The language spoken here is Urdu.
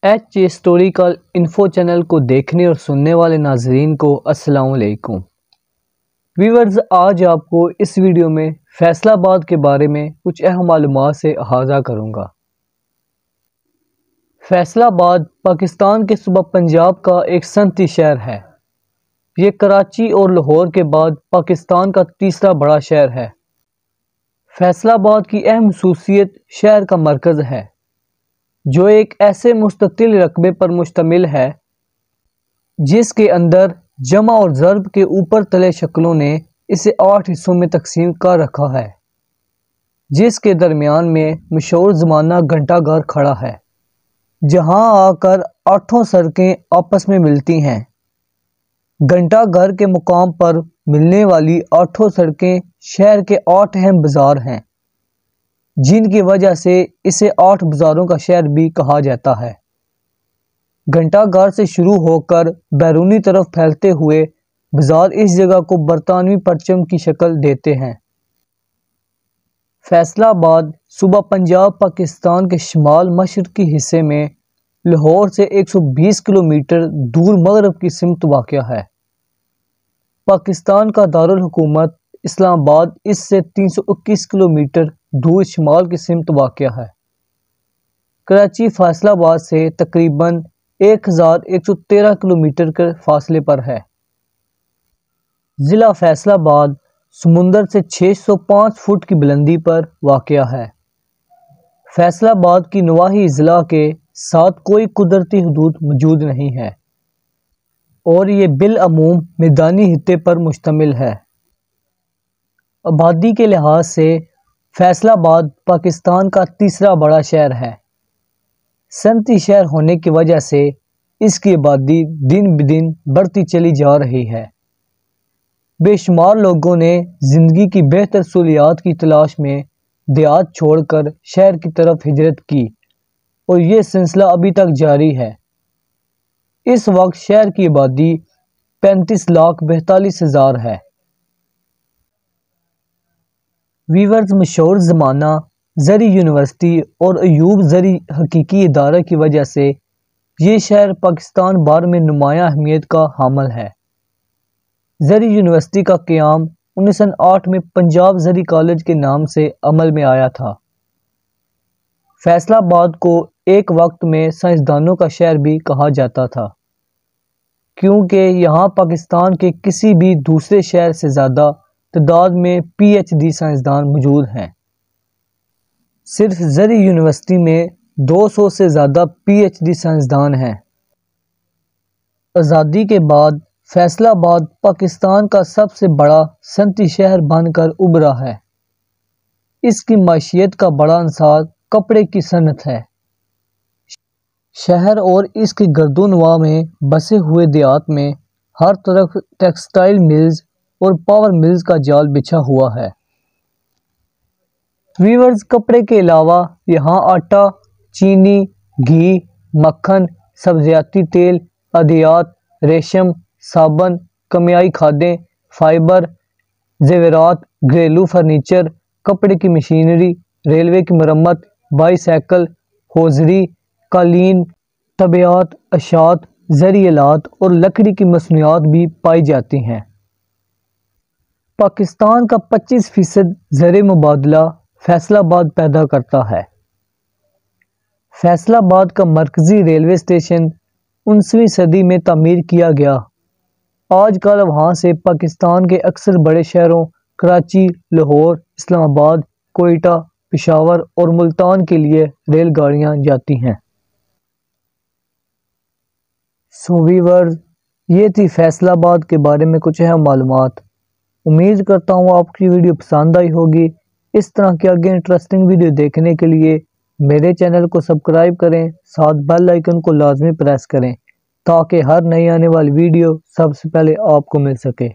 ایچ ہسٹوریکل انفو چینل کو دیکھنے اور سننے والے ناظرین کو السلام علیکم ویورز، آج آپ کو اس ویڈیو میں فیصل آباد کے بارے میں کچھ اہم معلومات سے احاطہ کروں گا۔ فیصل آباد پاکستان کے صوبہ پنجاب کا ایک صنعتی شہر ہے۔ یہ کراچی اور لاہور کے بعد پاکستان کا تیسرا بڑا شہر ہے۔ فیصل آباد کی اہم خصوصیت شہر کا مرکز ہے، جو ایک ایسے مستطیل رقبے پر مشتمل ہے جس کے اندر جمع اور ضرب کے اوپر تلے شکلوں نے اسے 8 حصوں میں تقسیم کر رکھا ہے، جس کے درمیان میں مشہور زمانہ گھنٹہ گھر کھڑا ہے، جہاں آ کر 8 سڑکیں آپس میں ملتی ہیں۔ گھنٹہ گھر کے مقام پر ملنے والی 8 سڑکیں شہر کے 8 اہم بازار ہیں، جن کی وجہ سے اسے 8 بازاروں کا شہر بھی کہا جاتا ہے۔ گھنٹہ گھر سے شروع ہو کر بیرونی طرف پھیلتے ہوئے بازار اس جگہ کو برطانوی پرچم کی شکل دیتے ہیں۔ فیصل آباد صوبہ پنجاب پاکستان کے شمال مشرقی حصے میں لاہور سے 120 کلومیٹر دور مغرب کی سمت واقع ہے۔ پاکستان کا دارالحکومت اسلام آباد اس سے 321 کلومیٹر دور شمال کی سمت واقع ہے۔ کراچی فیصل آباد سے تقریباً 1113 کلومیٹر کے فاصلے پر ہے۔ ضلع فیصل آباد سمندر سے 605 فٹ کی بلندی پر واقع ہے۔ فیصل آباد کی نواحی اضلاع کے ساتھ کوئی قدرتی حدود موجود نہیں ہے اور یہ بالعموم میدانی خطے پر مشتمل ہے۔ آبادی کے لحاظ سے فیصل آباد پاکستان کا تیسرا بڑا شہر ہے۔ صنعتی شہر ہونے کی وجہ سے اس کی آبادی دن بدن بڑھتی چلی جا رہی ہے۔ بے شمار لوگوں نے زندگی کی بہتر سہولیات کی تلاش میں دیہات چھوڑ کر شہر کی طرف ہجرت کی اور یہ سلسلہ ابھی تک جاری ہے۔ اس وقت شہر کی آبادی 35,42,000 ہے۔ ویورز، مشہور زمانہ زرعی یونیورسٹی اور ایوب زرعی حقیقی ادارہ کی وجہ سے یہ شہر پاکستان بھر میں نمایاں اہمیت کا حامل ہے۔ زرعی یونیورسٹی کا قیام 1908 میں پنجاب زرعی کالج کے نام سے عمل میں آیا تھا۔ فیصل آباد کو ایک وقت میں سائنسدانوں کا شہر بھی کہا جاتا تھا، کیونکہ یہاں پاکستان کے کسی بھی دوسرے شہر سے زیادہ تعداد میں پی ایچ ڈی سائنسدان موجود ہیں۔ صرف زرعی یونیورسٹی میں 200 سے زیادہ پی ایچ ڈی سائنسدان ہیں۔ آزادی کے بعد فیصل آباد پاکستان کا سب سے بڑا صنعتی شہر بن کر ابھرا ہے۔ اس کی معیشت کا بڑا عنصر کپڑے کی صنعت ہے۔ شہر اور اس کے گرد و نواح میں بسے ہوئے دیہات میں ہر طرف ٹیکسٹائل ملز اور پاور ملز کا جال بچھا ہوا ہے۔ ویورز، کپڑے کے علاوہ یہاں آٹا، چینی، گھی، مکھن، سبزیاتی تیل، ادویات، ریشم، صابن، کیمیائی کھادیں، فائبر، زیورات، گھریلو فرنیچر، کپڑے کی مشینری، ریلوے کی مرمت، بائی سائیکل، ہوزری، قالین، طبیعیات، اشیاء، زرعی آلات اور لکڑی کی مصنوعات بھی پائی جاتی ہیں۔ پاکستان کا 25% زر مبادلہ فیصل آباد پیدا کرتا ہے۔ فیصل آباد کا مرکزی ریلوے اسٹیشن 19ویں صدی میں تعمیر کیا گیا۔ آج کل وہاں سے پاکستان کے اکثر بڑے شہروں کراچی، لاہور، اسلام آباد، کوئٹہ، پشاور اور ملتان کے لیے ریل گاڑیاں جاتی ہیں۔ ویورز، یہ تھی فیصل آباد کے بارے میں کچھ اہم معلومات۔ امید کرتا ہوں آپ کی ویڈیو پسند آئی ہوگی۔ اس طرح کے آگے انٹرسٹنگ ویڈیو دیکھنے کے لیے میرے چینل کو سبسکرائب کریں، ساتھ بیل آئیکن کو لازمی پریس کریں تاکہ ہر نئی آنے والی ویڈیو سب سے پہلے آپ کو مل سکے۔